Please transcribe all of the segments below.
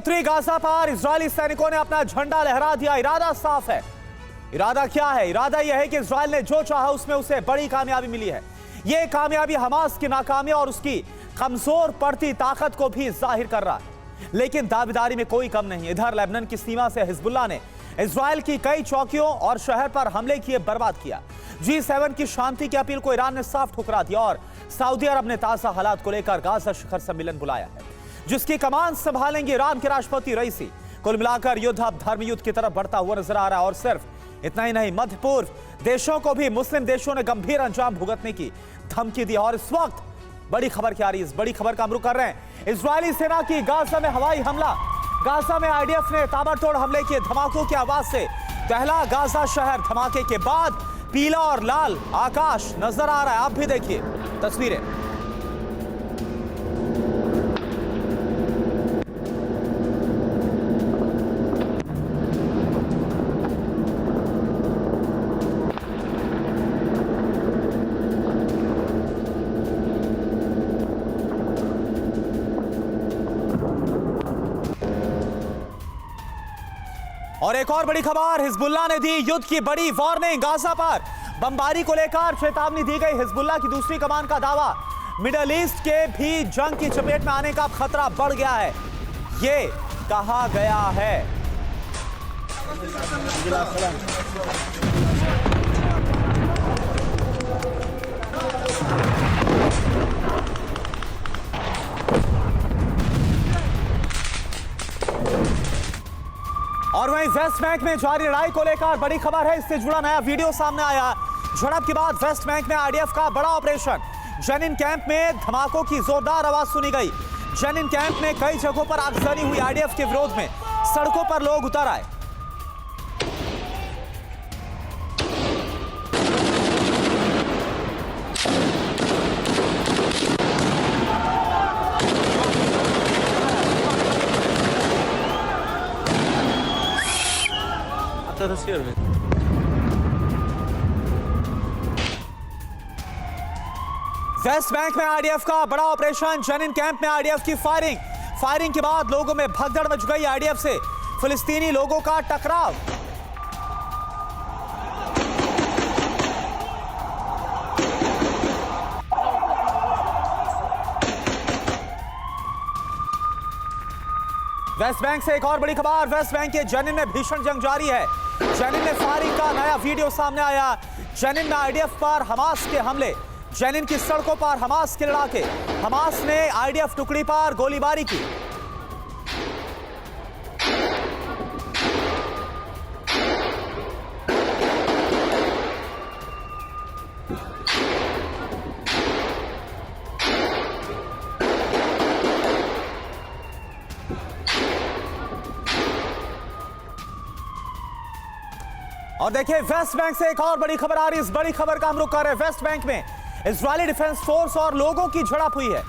उत्तरी गाजा पर इजरायली सैनिकों ने अपना झंडा लहरा दिया। इरादा साफ है। इरादा क्या है? इरादा यह है कि इजरायल ने जो चाहा उसमें उसे बड़ी कामयाबी मिली है। यह कामयाबी हमास की नाकामी और उसकी कमजोर पड़ती ताकत को भी जाहिर कर रहा है। लेकिन दावेदारी में कोई कम नहीं। इधर लेबनान की सीमा से हिजबुल्लाह ने इजरायल की कई चौकियों और शहर पर हमले किए, बर्बाद किया। G7 की शांति की अपील को ईरान ने साफ ठुकरा दिया और सऊदी अरब ने ताजा हालात को लेकर गाजा शिखर सम्मेलन बुलाया है, जिसकी कमान संभालेंगे ईरान के राष्ट्रपति रईसी। कुल मिलाकर युद्ध अब धर्म युद्ध की तरफ बढ़ता हुआ नजर आ रहा है। और सिर्फ इतना ही नहीं, मध्य पूर्व देशों को भी मुस्लिम देशों ने गंभीर अंजाम भुगतने की धमकी दी। और इस वक्त बड़ी खबर क्या आ रही है? इस बड़ी खबर का हम रुख कर रहे हैं। इजरायली सेना की गाजा में हवाई हमला। गाजा में आईडीएफ ने ताबड़तोड़ हमले किए। धमाकों की आवाज से दहला गाजा शहर। धमाके के बाद पीला और लाल आकाश नजर आ रहा है। आप भी देखिए तस्वीरें। और एक और बड़ी खबर, हिजबुल्लाह ने दी युद्ध की बड़ी वार्निंग। गाजा पर बमबारी को लेकर चेतावनी दी गई। हिजबुल्लाह की दूसरी कमान का दावा, मिडल ईस्ट के भी जंग की चपेट में आने का खतरा बढ़ गया है, ये कहा गया है। और वहीं वेस्ट बैंक में जारी लड़ाई को लेकर बड़ी खबर है। इससे जुड़ा नया वीडियो सामने आया। झड़प के बाद वेस्ट बैंक में आईडीएफ का बड़ा ऑपरेशन। जेनिन कैंप में धमाकों की जोरदार आवाज सुनी गई। जेनिन कैंप में कई जगहों पर आगजनी हुई। आईडीएफ के विरोध में सड़कों पर लोग उतर आए। वेस्ट बैंक में आईडीएफ का बड़ा ऑपरेशन। जेनिन कैंप में आईडीएफ की फायरिंग के बाद लोगों में भगदड़ मच गई। आईडीएफ से फिलिस्तीनी लोगों का टकराव। वेस्ट बैंक से एक और बड़ी खबर। वेस्ट बैंक के जेनिन में भीषण जंग जारी है। जेनिन में फायरिंग का नया वीडियो सामने आया। जेनिन में आईडीएफ पर हमास के हमले। जेनिन की सड़कों पर हमास के लड़ाके। हमास ने आईडीएफ टुकड़ी पर गोलीबारी की। और देखिए वेस्ट बैंक से एक और बड़ी खबर आ रही है। इस बड़ी खबर का हम रुख कर रहे हैं। वेस्ट बैंक में इजरायली डिफेंस फोर्स और लोगों की झड़प हुई है।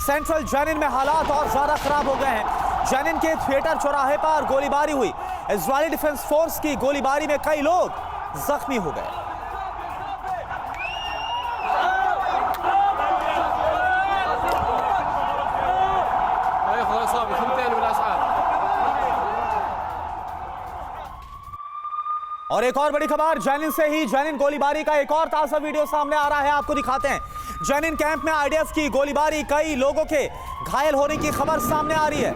सेंट्रल जेनिन में हालात और ज्यादा खराब हो गए हैं। जेनिन के थिएटर चौराहे पर गोलीबारी हुई। इजरायली डिफेंस फोर्स की गोलीबारी में कई लोग जख्मी हो गए। और एक और बड़ी खबर, जेनिन से ही जेनिन गोलीबारी का एक और ताजा वीडियो सामने आ रहा है। आपको दिखाते हैं। जेनिन कैंप में आईडीएफ की गोलीबारी, कई लोगों के घायल होने की खबर सामने आ रही है।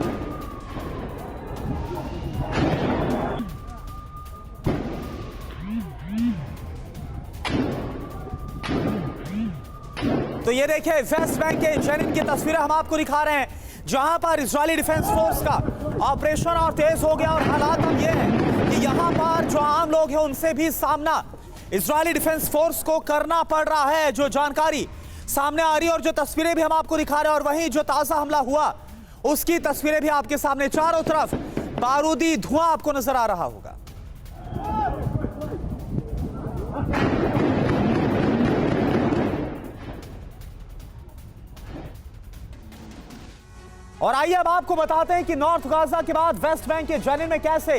तो ये देखिए वेस्ट बैंक के जेनिन की तस्वीरें हम आपको दिखा रहे हैं, जहां पर इजरायली डिफेंस फोर्स का ऑपरेशन और तेज हो गया। और हालात अब ये है कि यहां पर जो आम लोग हैं उनसे भी सामना इजरायली डिफेंस फोर्स को करना पड़ रहा है। जो जानकारी सामने आ रही है और जो तस्वीरें भी हम आपको दिखा रहे हैं, और वहीं जो ताजा हमला हुआ उसकी तस्वीरें भी आपके सामने। चारों तरफ बारूदी धुआं आपको नजर आ रहा होगा। और आइए अब आपको बताते हैं कि नॉर्थ गाजा के बाद वेस्ट बैंक के जेनिन में कैसे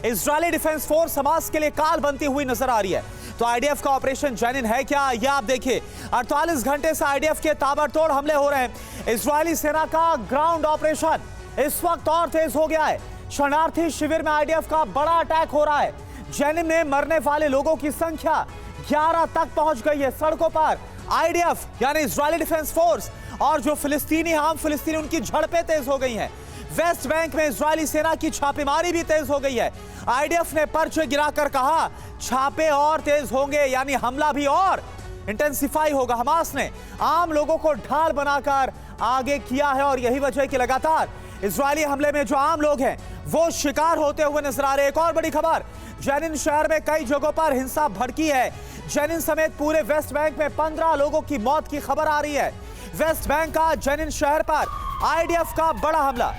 इजरायली डिफेंस फोर्स हमास के लिए काल बनती हुई नजर आ रही है। तो आईडीएफ का ऑपरेशन जेनिन है क्या, यह आप देखिए। 48 घंटे से आईडीएफ के ताबड़तोड़ हमले हो रहे हैं। इजरायली सेना का ग्राउंड ऑपरेशन इस वक्त और तेज हो गया है। शरणार्थी शिविर में आईडीएफ का बड़ा अटैक हो रहा है। जेनिन में मरने वाले लोगों की संख्या 11 तक पहुंच गई है। सड़कों पर आईडीएफ यानी इजरायली डिफेंस फोर्स और जो फिलिस्तीनी आम फिलिस्तीनी उनकी झड़पें तेज हो गई हैं। वेस्ट बैंक में इजरायली सेना की छापेमारी भी तेज हो गई है। आईडीएफ ने पर्चे गिराकर कहा छापे और तेज होंगे, यानी हमला भी और इंटेंसिफाई होगा। हमास ने आम लोगों को ढाल बनाकर आगे किया है और यही वजह कि लगातार इजरायली हमले में जो आम लोग हैं वो शिकार होते हुए नजर आ रहे हैं। एक और बड़ी खबर, जेनिन शहर में कई जगहों पर हिंसा भड़की है। जेनिन समेत पूरे वेस्ट बैंक में 15 लोगों की मौत की खबर आ रही है। वेस्ट बैंक का जेनिन शहर पर आईडीएफ का बड़ा हमला।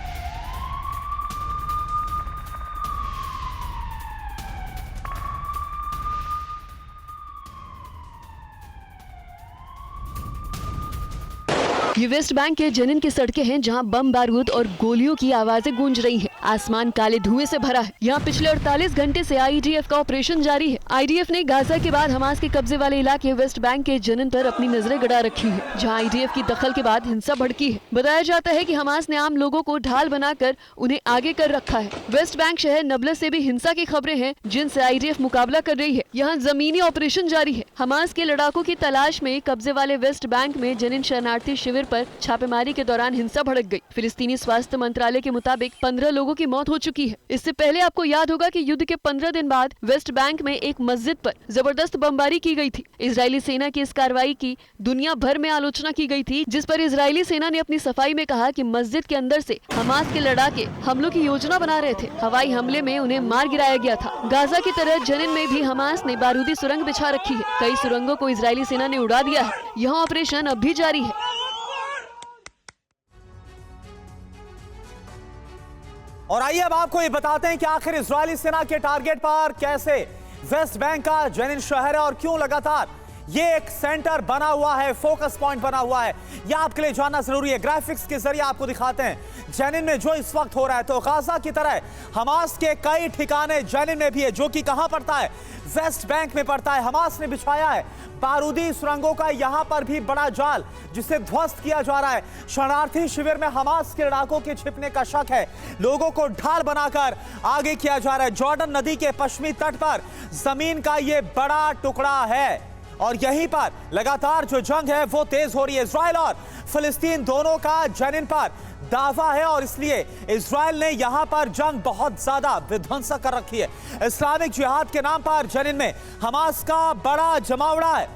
ये वेस्ट बैंक के जेनिन की सड़कें हैं जहां बम बारूद और गोलियों की आवाजें गूंज रही हैं। आसमान काले धुएं से भरा है। यहाँ पिछले 48 घंटे से आईडीएफ का ऑपरेशन जारी है। आईडीएफ ने गाजा के बाद हमास के कब्जे वाले इलाके वेस्ट बैंक के जेनिन पर अपनी नजरें गड़ा रखी है, जहाँ आईडीएफ की दखल के बाद हिंसा भड़की है। बताया जाता है कि हमास ने आम लोगों को ढाल बनाकर उन्हें आगे कर रखा है। वेस्ट बैंक शहर नबलस से भी हिंसा की खबरें हैं जिनसे आईडीएफ मुकाबला कर रही है। यहाँ जमीनी ऑपरेशन जारी है। हमास के लड़ाकों की तलाश में कब्जे वाले वेस्ट बैंक में जेनिन शरणार्थी शिविर पर छापेमारी के दौरान हिंसा भड़क गई। फिलिस्तीनी स्वास्थ्य मंत्रालय के मुताबिक 15 लोगों की मौत हो चुकी है। इससे पहले आपको याद होगा कि युद्ध के 15 दिन बाद वेस्ट बैंक में एक मस्जिद पर जबरदस्त बमबारी की गई थी। इजरायली सेना की इस कार्रवाई की दुनिया भर में आलोचना की गई थी, जिस पर इजरायली सेना ने अपनी सफाई में कहा कि मस्जिद के अंदर से हमास के लड़ाके हमलों की योजना बना रहे थे। हवाई हमले में उन्हें मार गिराया गया था। गाजा की तरह जेनिन में भी हमास ने बारूदी सुरंग बिछा रखी है। कई सुरंगों को इजरायली सेना ने उड़ा दिया है। यहाँ ऑपरेशन अब भी जारी है। और आइए अब आपको ये बताते हैं कि आखिर इजरायली सेना के टारगेट पर कैसे वेस्ट बैंक का जेनिन शहर है और क्यों लगातार ये एक सेंटर बना हुआ है, फोकस पॉइंट बना हुआ है। यह आपके लिए जानना जरूरी है। ग्राफिक्स के जरिए आपको दिखाते हैं जेनिन में जो इस वक्त हो रहा है। तो गाजा की तरह हमास के कई ठिकाने जेनिन में भी है, जो कि कहां पड़ता है, वेस्ट बैंक में पड़ता है। हमास ने बिछाया है बारूदी सुरंगों का यहां पर भी बड़ा जाल, जिसे ध्वस्त किया जा रहा है। शरणार्थी शिविर में हमास के लड़ाकों के छिपने का शक है। लोगों को ढाल बनाकर आगे किया जा रहा है। जॉर्डन नदी के पश्चिमी तट पर जमीन का यह बड़ा टुकड़ा है और यहीं पर लगातार जो जंग है वो तेज हो रही है। इजराइल और फिलिस्तीन दोनों का जेनिन पर दावा है और इसलिए इजराइल ने यहां पर जंग बहुत ज्यादा विध्वंसक कर रखी है। इस्लामिक जिहाद के नाम पर जेनिन में हमास का बड़ा जमावड़ा है।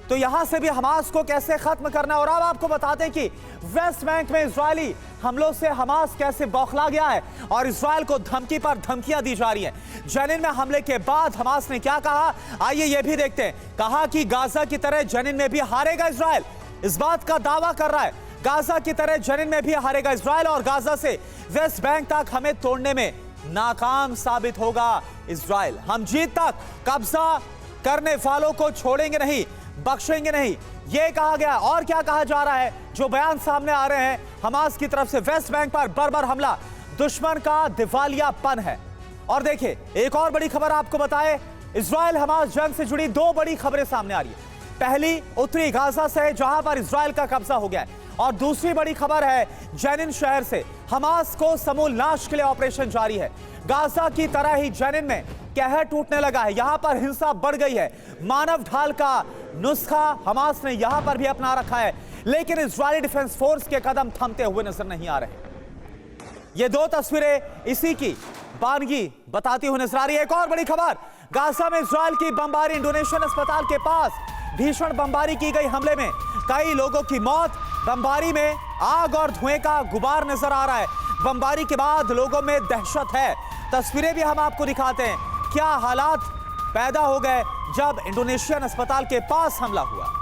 तो यहां से भी हमास को कैसे खत्म करना है। और अब आपको बताते हैं कि वेस्ट बैंक में इजरायली हमलों से हमास कैसे बौखला गया है और इजराइल को धमकी पर धमकियां दी जा रही हैं। जेनिन में हमले के बाद हमास ने क्या कहा, आइए यह भी देखते हैं। कहा कि गाजा की तरह जेनिन में भी हारेगा इजराइल। इस बात का दावा कर रहा है। गाजा की तरह जेनिन में भी हारेगा इजराइल और गाजा से वेस्ट बैंक तक हमें तोड़ने में नाकाम साबित होगा इजराइल। हम जीत तक कब्जा करने वालों को छोड़ेंगे नहीं, बख्शेंगे नहीं, यह कहा गया। और क्या कहा जा रहा है, जो बयान सामने आ रहे हैं हमास की तरफ से, वेस्ट बैंक पर बर्बर हमला दुश्मन का दिवालियापन है। और देखिए एक और बड़ी खबर आपको बताएं, इजराइल हमास जंग से जुड़ी दो बड़ी खबरें सामने आ रही है। पहली उत्तरी गाजा से, जहां पर इजराइल का कब्जा हो गया है, और दूसरी बड़ी खबर है जेनिन शहर से। हमास को समूल नाश के लिए ऑपरेशन जारी है। गाजा की तरह ही जेनिन में कहर टूटने लगा है। यहां पर हिंसा बढ़ गई है। मानव ढाल का नुस्खा हमास ने यहां पर भी अपना रखा है, लेकिन इजरायली डिफेंस फोर्स के कदम थमते हुए नजर नहीं आ रहे। ये दो तस्वीरें इसी की बानगी बताती हुई नजर आ रही है। एक और बड़ी खबर, गाजा में इजराइल की बमबारी। इंडोनेशियन अस्पताल के पास भीषण बमबारी की गई। हमले में कई लोगों की मौत। बमबारी में आग और धुएं का गुबार नजर आ रहा है। बमबारी के बाद लोगों में दहशत है। तस्वीरें भी हम आपको दिखाते हैं, क्या हालात पैदा हो गए जब इंडोनेशियन अस्पताल के पास हमला हुआ।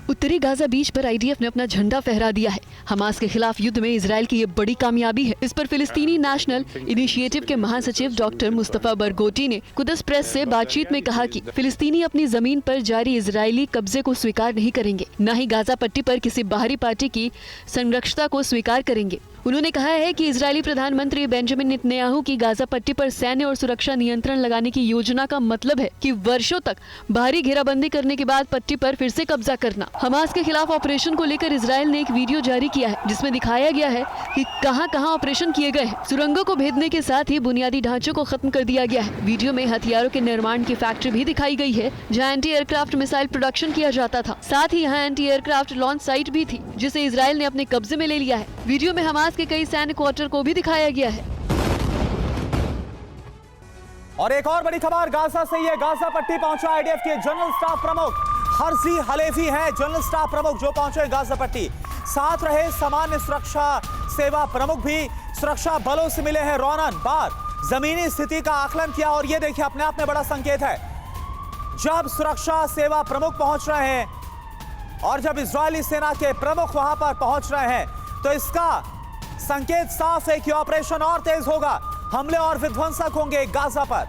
उत्तरी गाजा बीच पर आईडीएफ ने अपना झंडा फहरा दिया है। हमास के खिलाफ युद्ध में इजराइल की ये बड़ी कामयाबी है। इस पर फिलिस्तीनी नेशनल इनिशिएटिव के महासचिव डॉक्टर मुस्तफा बरगोटी ने कुदस प्रेस से बातचीत में कहा कि फिलिस्तीनी अपनी जमीन पर जारी इजरायली कब्जे को स्वीकार नहीं करेंगे, न ही गाजा पट्टी पर किसी बाहरी पार्टी की संरक्षता को स्वीकार करेंगे। उन्होंने कहा है कि इजरायली प्रधानमंत्री बेंजामिन नेतन्याहू की गाजा पट्टी पर सैन्य और सुरक्षा नियंत्रण लगाने की योजना का मतलब है कि वर्षों तक भारी घेराबंदी करने के बाद पट्टी पर फिर से कब्जा करना। हमास के खिलाफ ऑपरेशन को लेकर इजरायल ने एक वीडियो जारी किया है जिसमें दिखाया गया है कि कहां-कहां ऑपरेशन किए गए हैं। सुरंगों को भेदने के साथ ही बुनियादी ढांचों को खत्म कर दिया गया है। वीडियो में हथियारों के निर्माण की फैक्ट्री भी दिखाई गई है जहाँ एंटी एयरक्राफ्ट मिसाइल प्रोडक्शन किया जाता था। साथ ही यहाँ एंटी एयरक्राफ्ट लॉन्च साइट भी थी जिसे इजरायल ने अपने कब्जे में ले लिया है। वीडियो में हमास के कई सैन्य क्वार्टर को भी दिखाया गया है। और एक और बड़ी खबर गाजा से, ये गाजा पट्टी पहुंचा आईडीएफ के जनरल स्टाफ प्रमुख हर्जी हलेफी हैं जनरल स्टाफ प्रमुख जो पहुंचे गाजा पट्टी। साथ रहे सामान्य सुरक्षा सेवा प्रमुख भी सुरक्षा बलों से मिले हैं। रौनन बार जमीनी स्थिति का आकलन किया और ये देखिए अपने आप में बड़ा संकेत है। जब सुरक्षा सेवा प्रमुख पहुंच रहे हैं और जब इजरायली सेना के प्रमुख वहां पर पहुंच रहे हैं तो इसका संकेत साफ है कि ऑपरेशन और तेज होगा, हमले और विध्वंसक होंगे गाजा पर।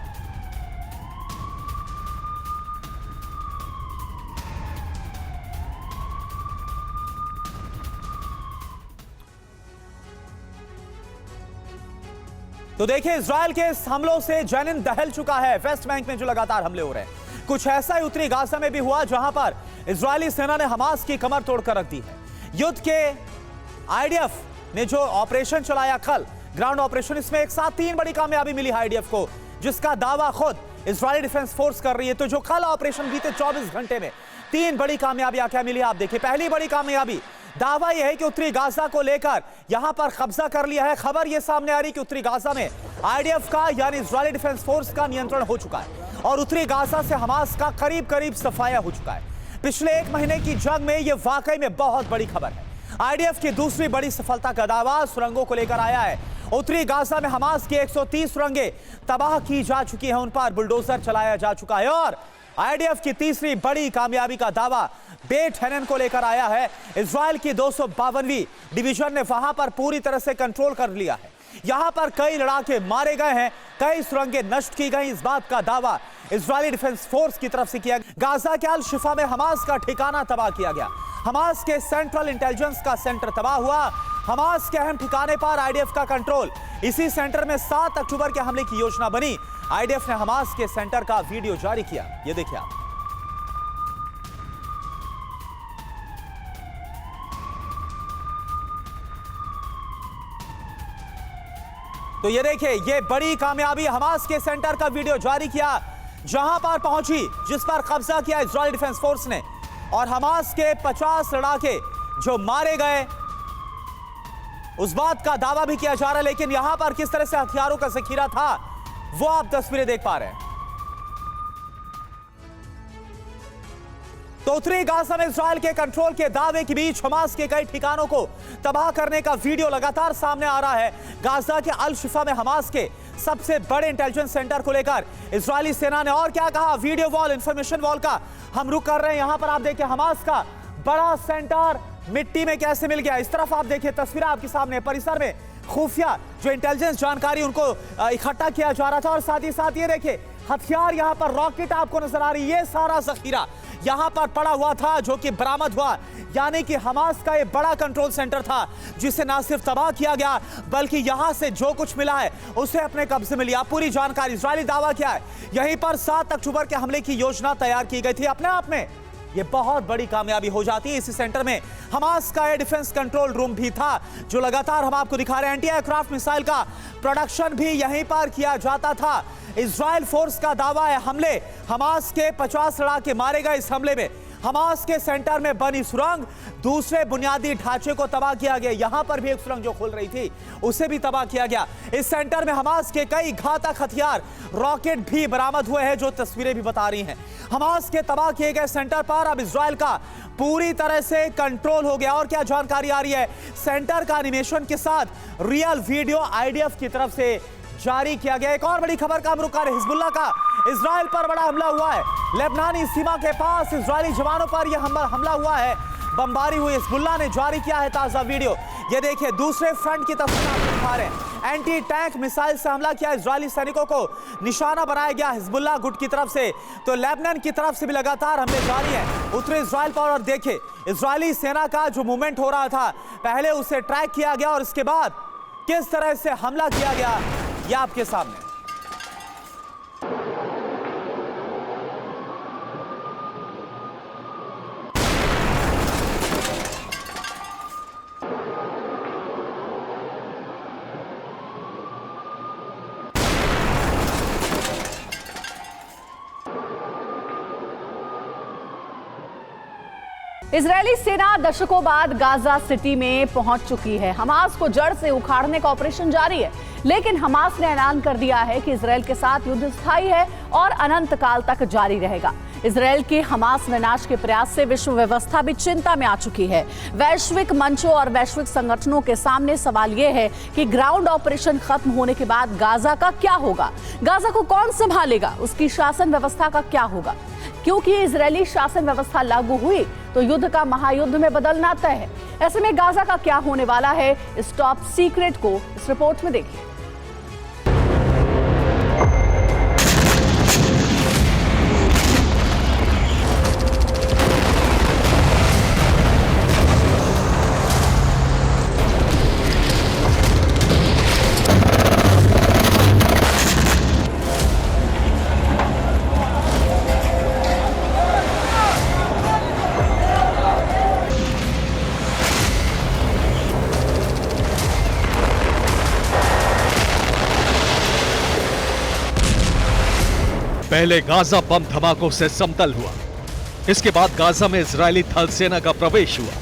तो देखिए इजरायल के इस हमलों से जेनिन दहल चुका है। वेस्ट बैंक में जो लगातार हमले हो रहे हैं कुछ ऐसा ही उत्तरी गाजा में भी हुआ जहां पर इजरायली सेना ने हमास की कमर तोड़कर रख दी है। युद्ध के आईडीएफ ने जो ऑपरेशन चलाया कल ग्राउंड ऑपरेशन, इसमें एक साथ 3 बड़ी कामयाबी मिली आईडीएफ को जिसका दावा खुद इजरायली डिफेंस फोर्स कर रही है। तो जो कल ऑपरेशन बीते 24 घंटे में 3 बड़ी कामयाबियां क्या मिली आप देखिए। पहली बड़ी कामयाबी दावा यह है कि उत्तरी गाजा को लेकर यहां पर कब्जा कर लिया है। खबर यह सामने आ रही कि उत्तरी गाजा में आईडीएफ का यानी इजरायली डिफेंस फोर्स का नियंत्रण हो चुका है और उत्तरी गाजा से हमास का करीब करीब सफाया हो चुका है। पिछले 1 महीने की जंग में यह वाकई में बहुत बड़ी खबर है। आईडीएफ की दूसरी बड़ी सफलता का दावा सुरंगों को लेकर आया है। उत्तरी गाजा में हमास की 130 सुरंगें तबाह की जा चुकी हैं, उन पर बुलडोजर चलाया जा चुका है। और आईडीएफ की तीसरी बड़ी कामयाबी का दावा बेट हेनन को लेकर आया है। इजरायल की 252वीं डिवीजन ने वहां पर पूरी तरह से कंट्रोल कर लिया है। यहां पर कई लड़ाके मारे गए हैं, कई सुरंगें नष्ट की गई। इस बात का दावा इजरायली डिफेंस फोर्स की तरफ से किया गया। गाजा के अल शिफा में हमास का ठिकाना तबाह किया गया। हमास के सेंट्रल इंटेलिजेंस का सेंटर तबाह हुआ। हमास के अहम ठिकाने पर आईडीएफ का कंट्रोल। इसी सेंटर में 7 अक्टूबर के हमले की योजना बनी। आईडीएफ ने हमास के सेंटर का वीडियो जारी किया, ये देखिए आप। तो ये देखिए ये बड़ी कामयाबी हमास के सेंटर का वीडियो जारी किया जहां पर पहुंची, जिस पर कब्जा किया इजरायली डिफेंस फोर्स ने। और हमास के 50 लड़ाके जो मारे गए उस बात का दावा भी किया जा रहा है। लेकिन यहां पर किस तरह से हथियारों का जखीरा था वो आप तस्वीरें देख पा रहे हैं। तो उत्तरी गाजा में इजरायल के कंट्रोल के दावे के बीच हमास के कई ठिकानों को तबाह करने का वीडियो लगातार सामने आ रहा है। गाजा के अल शिफा में हमास के सबसे बड़े इंटेलिजेंस सेंटर को लेकर इजरायली सेना ने और क्या कहा, वीडियो वॉल, इंफॉर्मेशन वॉल का हम रुख कर रहे हैं। यहां पर आप देखिए हमास का बड़ा सेंटर मिट्टी में कैसे मिल गया। इस तरफ आप देखिए तस्वीर आपके सामने, परिसर में खुफिया जो इंटेलिजेंस जानकारी उनको इकट्ठा किया जा रहा था। और साथ ही साथ ये देखिए हथियार, यहां पर रॉकेट आपको नजर आ रही है। ये सारा जखीरा यहां पर पड़ा हुआ था जो कि बरामद हुआ। यानी कि हमास का ये बड़ा कंट्रोल सेंटर था जिसे ना सिर्फ तबाह किया गया बल्कि यहां से जो कुछ मिला है उसे अपने कब्जे में लिया। पूरी जानकारी, इजरायली दावा क्या है, यहीं पर 7 अक्टूबर के हमले की योजना तैयार की गई थी। अपने आप में ये बहुत बड़ी कामयाबी हो जाती है। इसी सेंटर में हमास का एयर डिफेंस कंट्रोल रूम भी था जो लगातार हम आपको दिखा रहे हैं। एंटी एयरक्राफ्ट मिसाइल का प्रोडक्शन भी यहीं पर किया जाता था। इजरायल फोर्स का दावा है हमले हमास के 50 लड़ाके मारे गए। इस हमले में हमास के सेंटर में बनी सुरंग, दूसरे बुनियादी ढांचे को तबाह किया गया। यहां पर भी एक सुरंग जो खुल रही थी उसे भी तबाह किया गया। इस सेंटर में हमास के कई घातक हथियार, रॉकेट भी बरामद हुए हैं जो तस्वीरें भी बता रही हैं। हमास के तबाह किए गए सेंटर पर अब इजरायल का पूरी तरह से कंट्रोल हो गया। और क्या जानकारी आ रही है, सेंटर का एनिमेशन के साथ रियल वीडियो आईडीएफ की तरफ से जारी किया गया। एक और बड़ी खबर का हम रुख कर हिजबुल्लाह का इजरायल पर बड़ा हमला हुआ है। लेबनानी सीमा के पास इजरायली जवानों पर यह हमला हुआ है, बमबारी हुई। हिजबुल्लाह ने जारी किया है ताजा वीडियो, ये देखिए दूसरे फ्रंट की तस्वीर आप दिखा रहे हैं। एंटी टैंक मिसाइल से हमला किया, इजरायली सैनिकों को निशाना बनाया गया हिजबुल्लाह गुट की तरफ से। तो लेबनान की तरफ से भी लगातार हमले जारी हैं उत्तरी इजरायल पर। और देखिए इजरायली सेना का जो मूवमेंट हो रहा था, पहले उसे ट्रैक किया गया और इसके बाद किस तरह से हमला किया गया, यह आपके सामने। इजरायली सेना दशकों बाद गाजा सिटी में पहुंच चुकी है। हमास को जड़ से उखाड़ने का ऑपरेशन जारी है, लेकिन हमास ने ऐलान कर दिया है कि इजरायल के साथ युद्ध स्थायी है और अनंत काल तक जारी रहेगा। इजरायल के हमास विनाश के प्रयास से विश्व व्यवस्था भी चिंता में आ चुकी है। वैश्विक मंचों और वैश्विक संगठनों के सामने सवाल यह है कि ग्राउंड ऑपरेशन खत्म होने के बाद गाजा का क्या होगा, गाजा को कौन संभालेगा, उसकी शासन व्यवस्था का क्या होगा। क्योंकि इजरायली शासन व्यवस्था लागू हुई तो युद्ध का महायुद्ध में बदलना तय है। ऐसे में गाजा का क्या होने वाला है, इस टॉप सीक्रेट को इस रिपोर्ट में देखिए। पहले गाजा बम धमाकों से समतल हुआ, इसके बाद गाजा में इजरायली थल सेना का प्रवेश हुआ।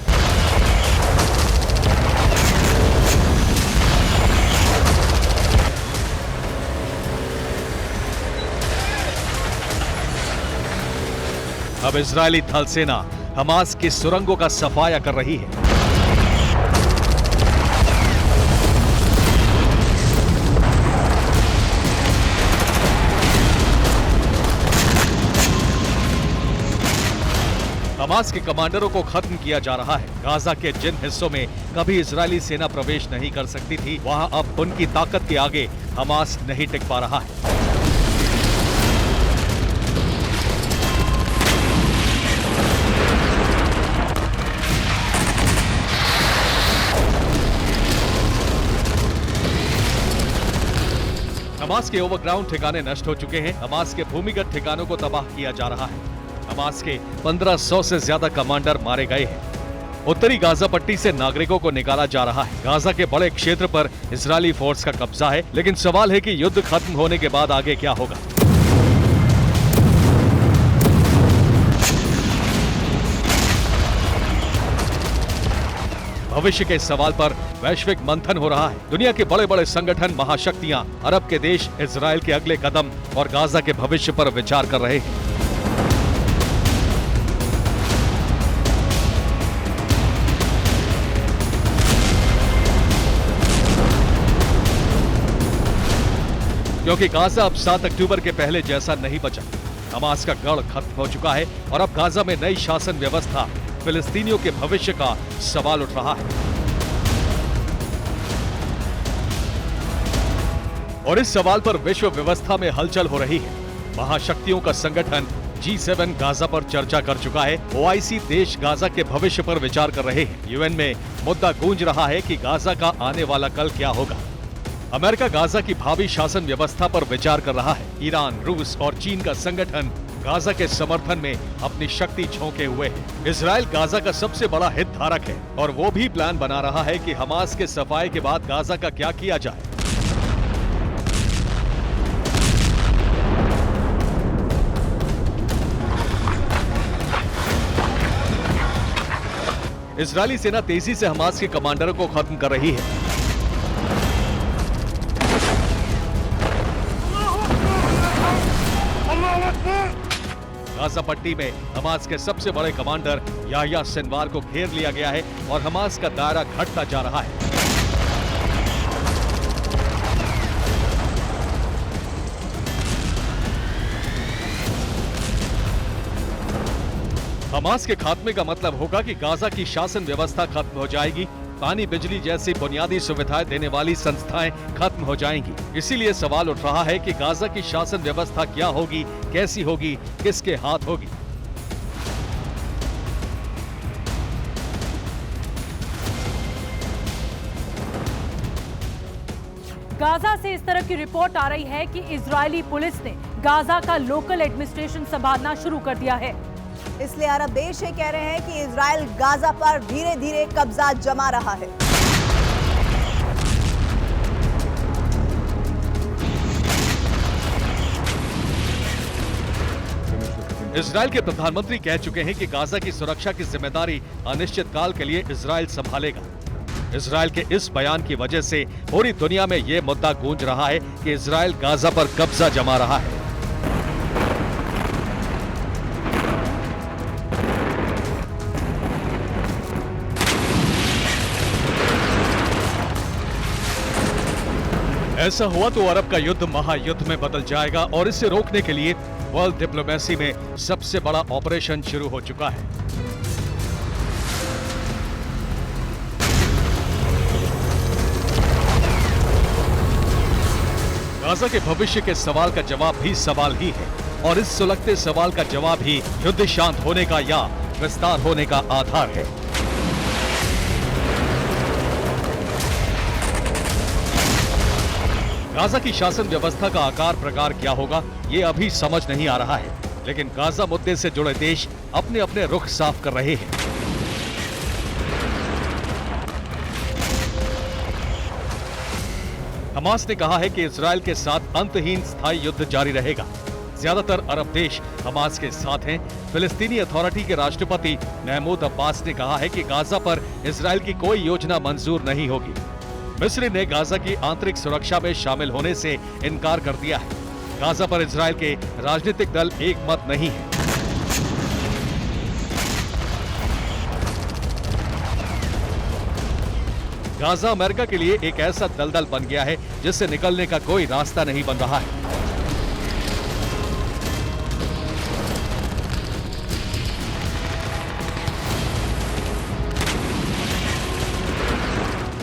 अब इजरायली थल सेना हमास की सुरंगों का सफाया कर रही है। हमास के कमांडरों को खत्म किया जा रहा है। गाजा के जिन हिस्सों में कभी इजरायली सेना प्रवेश नहीं कर सकती थी, वहां अब उनकी ताकत के आगे हमास नहीं टिक पा रहा है। हमास के ओवरग्राउंड ठिकाने नष्ट हो चुके हैं। हमास के भूमिगत ठिकानों को तबाह किया जा रहा है। हमास के 1500 से ज्यादा कमांडर मारे गए हैं। उत्तरी गाजा पट्टी से नागरिकों को निकाला जा रहा है। गाजा के बड़े क्षेत्र पर इजरायली फोर्स का कब्जा है, लेकिन सवाल है कि युद्ध खत्म होने के बाद आगे क्या होगा। भविष्य के सवाल पर वैश्विक मंथन हो रहा है। दुनिया के बड़े बड़े संगठन, महाशक्तियां, अरब के देश इजरायल के अगले कदम और गाजा के भविष्य पर विचार कर रहे हैं। क्योंकि गाजा अब 7 अक्टूबर के पहले जैसा नहीं बचा। हमास का गढ़ खत्म हो चुका है और अब गाजा में नई शासन व्यवस्था, फिलिस्तीनियों के भविष्य का सवाल उठ रहा है। और इस सवाल पर विश्व व्यवस्था में हलचल हो रही है। महाशक्तियों का संगठन G7 गाजा पर चर्चा कर चुका है। OIC देश गाजा के भविष्य पर विचार कर रहे हैं। UN में मुद्दा गूंज रहा है कि गाजा का आने वाला कल क्या होगा। अमेरिका गाजा की भावी शासन व्यवस्था पर विचार कर रहा है। ईरान, रूस और चीन का संगठन गाजा के समर्थन में अपनी शक्ति झोंके हुए है। इजरायल गाजा का सबसे बड़ा हितधारक है और वो भी प्लान बना रहा है कि हमास के सफाए के बाद गाजा का क्या किया जाए। इजरायली सेना तेजी से हमास के कमांडरों को खत्म कर रही है। गाजा पट्टी में हमास के सबसे बड़े कमांडर याह्या सिनवार को घेर लिया गया है और हमास का दायरा घटता जा रहा है। हमास के खात्मे का मतलब होगा कि गाजा की शासन व्यवस्था खत्म हो जाएगी। पानी, बिजली जैसी बुनियादी सुविधाएं देने वाली संस्थाएं खत्म हो जाएंगी। इसीलिए सवाल उठ रहा है कि गाजा की शासन व्यवस्था क्या होगी, कैसी होगी, किसके हाथ होगी। गाजा से इस तरह की रिपोर्ट आ रही है कि इजरायली पुलिस ने गाजा का लोकल एडमिनिस्ट्रेशन संभालना शुरू कर दिया है। इसलिए अरब देश ये कह रहे हैं कि इजराइल गाजा पर धीरे धीरे कब्जा जमा रहा है। इजराइल के प्रधानमंत्री कह चुके हैं कि गाजा की सुरक्षा की जिम्मेदारी अनिश्चित काल के लिए इजराइल संभालेगा। इजराइल के इस बयान की वजह से पूरी दुनिया में यह मुद्दा गूंज रहा है कि इजराइल गाजा पर कब्जा जमा रहा है। ऐसा हुआ तो अरब का युद्ध महायुद्ध में बदल जाएगा और इसे रोकने के लिए वर्ल्ड डिप्लोमेसी में सबसे बड़ा ऑपरेशन शुरू हो चुका है। गाजा के भविष्य के सवाल का जवाब भी सवाल ही है और इस सुलगते सवाल का जवाब ही युद्ध शांत होने का या विस्तार होने का आधार है। गाजा की शासन व्यवस्था का आकार प्रकार क्या होगा ये अभी समझ नहीं आ रहा है, लेकिन गाजा मुद्दे से जुड़े देश अपने अपने रुख साफ कर रहे हैं। हमास ने कहा है कि इजराइल के साथ अंतहीन स्थायी युद्ध जारी रहेगा। ज्यादातर अरब देश हमास के साथ हैं। फिलिस्तीनी अथॉरिटी के राष्ट्रपति महमूद अब्बास ने कहा है कि गाजा पर इजराइल की कोई योजना मंजूर नहीं होगी। मिस्र ने गाजा की आंतरिक सुरक्षा में शामिल होने से इनकार कर दिया है। गाजा पर इजराइल के राजनीतिक दल एक मत नहीं है। गाजा अमेरिका के लिए एक ऐसा दलदल बन गया है जिससे निकलने का कोई रास्ता नहीं बन रहा है।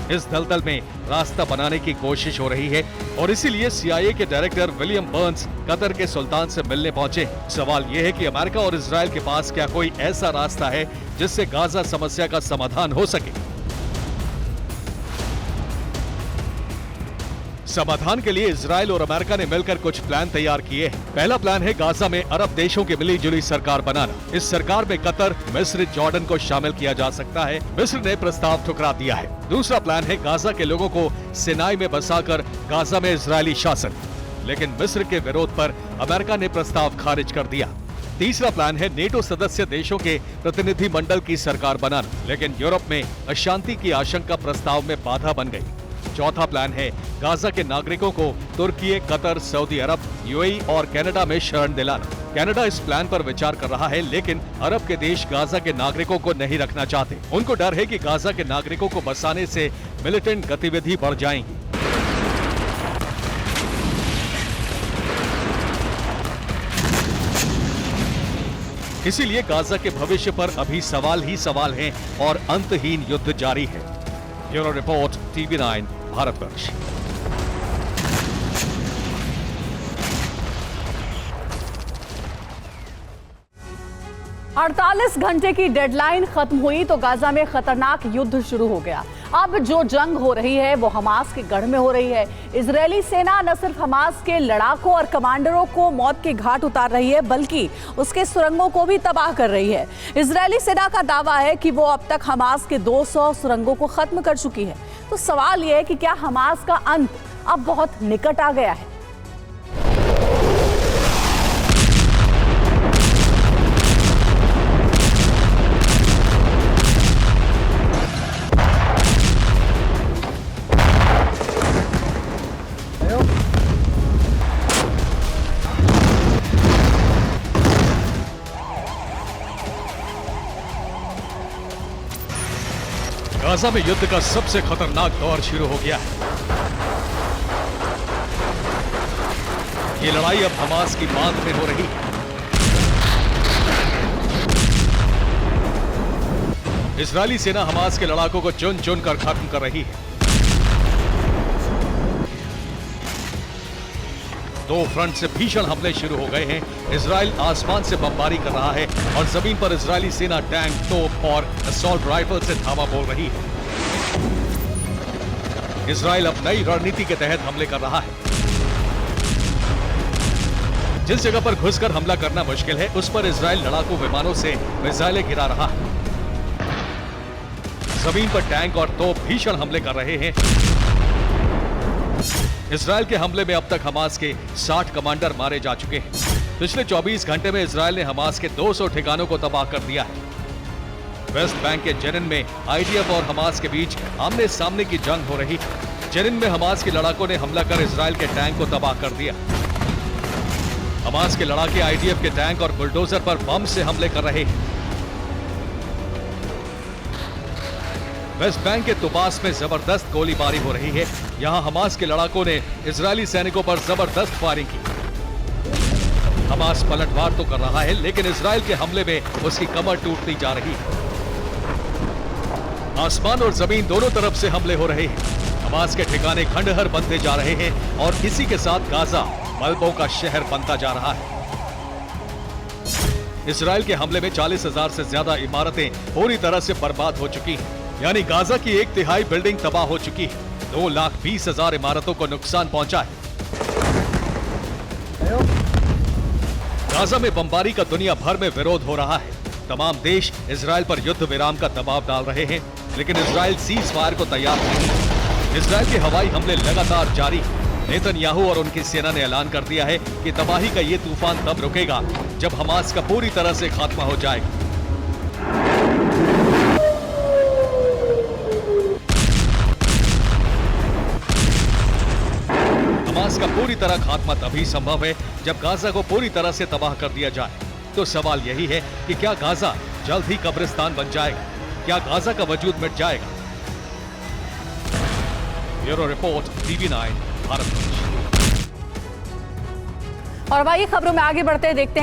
इस दलदल में रास्ता बनाने की कोशिश हो रही है और इसीलिए CIA के डायरेक्टर विलियम बर्न्स कतर के सुल्तान से मिलने पहुंचे। सवाल यह है कि अमेरिका और इजराइल के पास क्या कोई ऐसा रास्ता है जिससे गाजा समस्या का समाधान हो सके। समाधान के लिए इजराइल और अमेरिका ने मिलकर कुछ प्लान तैयार किए हैं। पहला प्लान है गाजा में अरब देशों की मिलीजुली सरकार बनाना। इस सरकार में कतर, मिस्र, जॉर्डन को शामिल किया जा सकता है। मिस्र ने प्रस्ताव ठुकरा दिया है। दूसरा प्लान है गाजा के लोगों को सिनाई में बसाकर गाजा में इजरायली शासन, लेकिन मिस्र के विरोध पर अमेरिका ने प्रस्ताव खारिज कर दिया। तीसरा प्लान है नेटो सदस्य देशों के प्रतिनिधि मंडल की सरकार बनाना, लेकिन यूरोप में अशांति की आशंका प्रस्ताव में बाधा बन गई। चौथा प्लान है गाजा के नागरिकों को तुर्की, कतर, सऊदी अरब, UAE और कनाडा में शरण दिलाना। कनाडा इस प्लान पर विचार कर रहा है, लेकिन अरब के देश गाजा के नागरिकों को नहीं रखना चाहते। उनको डर है कि गाजा के नागरिकों को बसाने से मिलिटेंट गतिविधि बढ़ जाएंगी। इसीलिए गाजा के भविष्य पर अभी सवाल ही सवाल हैं और अंतहीन युद्ध जारी है। Bureau report, TV9 Bharatvarsh. 48 घंटे की डेडलाइन खत्म हुई तो गाजा में खतरनाक युद्ध शुरू हो गया। अब जो जंग हो रही है वो हमास के गढ़ में हो रही है। इजरायली सेना न सिर्फ हमास के लड़ाकों और कमांडरों को मौत के घाट उतार रही है, बल्कि उसके सुरंगों को भी तबाह कर रही है। इजरायली सेना का दावा है कि वो अब तक हमास के 200 सुरंगों को खत्म कर चुकी है। तो सवाल यह है कि क्या हमास का अंत अब बहुत निकट आ गया है? गाजा में युद्ध का सबसे खतरनाक दौर शुरू हो गया है। ये लड़ाई अब हमास की बांध में हो रही है। इजरायली सेना हमास के लड़ाकों को चुन चुन कर खत्म कर रही है। दो फ्रंट से भीषण हमले शुरू हो गए हैं। इजराइल आसमान से बमबारी कर रहा है और जमीन पर इजरायली सेना टैंक, तोप और असॉल्ट राइफल से धावा बोल रही है। इजराइल अब नई रणनीति के तहत हमले कर रहा है। जिस जगह पर घुसकर हमला करना मुश्किल है, उस पर इजराइल लड़ाकू विमानों से मिसाइलें गिरा रहा है। जमीन पर टैंक और तोप भीषण हमले कर रहे हैं। इजराइल के हमले में अब तक हमास के 60 कमांडर मारे जा चुके हैं। पिछले 24 घंटे में इजराइल ने हमास के 200 ठिकानों को तबाह कर दिया है। वेस्ट बैंक के जेनिन में आईडीएफ और हमास के बीच आमने सामने की जंग हो रही है। जेनिन में हमास के लड़ाकों ने हमला कर इजराइल के टैंक को तबाह कर दिया। हमास के लड़ाके आईडीएफ के टैंक और बुलडोजर पर बम से हमले कर रहे हैं। वेस्ट बैंक के तुबास में जबरदस्त गोलीबारी हो रही है। यहां हमास के लड़ाकों ने इजरायली सैनिकों पर जबरदस्त फायरिंग की। हमास पलटवार तो कर रहा है, लेकिन इजराइल के हमले में उसकी कमर टूटती जा रही है। आसमान और जमीन दोनों तरफ से हमले हो रहे हैं। हमास के ठिकाने खंडहर बनते जा रहे हैं और इसी के साथ गाजा मलबों का शहर बनता जा रहा है। इजराइल के हमले में 40,000 से ज्यादा इमारतें पूरी तरह से बर्बाद हो चुकी हैं। यानी गाजा की 1/3 बिल्डिंग तबाह हो चुकी है। 2,20,000 इमारतों को नुकसान पहुंचा है। गाजा में बमबारी का दुनिया भर में विरोध हो रहा है। तमाम देश इजराइल पर युद्ध विराम का दबाव डाल रहे हैं, लेकिन इजराइल सीज फायर को तैयार नहीं है। इजराइल के हवाई हमले लगातार जारी हैं। नेतन्याहू और उनकी सेना ने ऐलान कर दिया है कि तबाही का ये तूफान तब रुकेगा जब हमास का पूरी तरह से खात्मा हो जाएगा। हमास का पूरी तरह खात्मा तभी संभव है जब गाजा को पूरी तरह से तबाह कर दिया जाए। तो सवाल यही है कि क्या गाजा जल्द ही कब्रिस्तान बन जाएगा? क्या गाजा का वजूद मिट जाएगा? Bureau report, TV9 Bharat. और अब आइए खबरों में आगे बढ़ते हैं, देखते हैं